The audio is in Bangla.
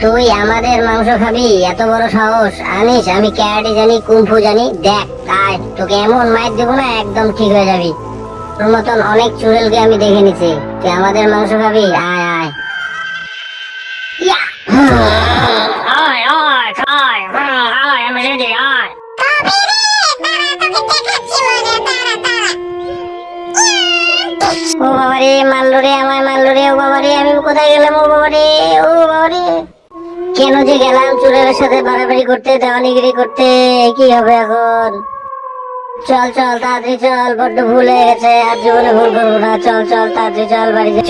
তুই আমাদের মাংস খাবি? এত বড় সাহস! আনিস, আমি ক্যারাটে জানি, কুম্ফু জানি। দেখ, আয়, তোকে এমন মাইর দেবো না, একদম ঠিক হয়ে যাবি। তোর মতন অনেক চুড়েলকে আমি দেখে নিছি। তুই আমাদের মাংস খাবি? আয় আয়। ইয়া! আয় আয় আয় আয়, আমি রেডি, আয়। ও বাবারে, মারলো রে, আমায় মারলো রে। ও বাবারে, আমি কোথায় গেলাম? ও বাবারে, ও বাবারে, কেন যে গেলাম চুরের সাথে বাড়াবাড়ি করতে, দেওয়ানিগিরি করতে? কি হবে এখন? চল চল, তাড়াতাড়ি চল, বড্ড ভুল হয়ে গেছে, আর জীবনে ভুল করবো না। চল চল, তাড়াতাড়ি চল, বাড়ি যা।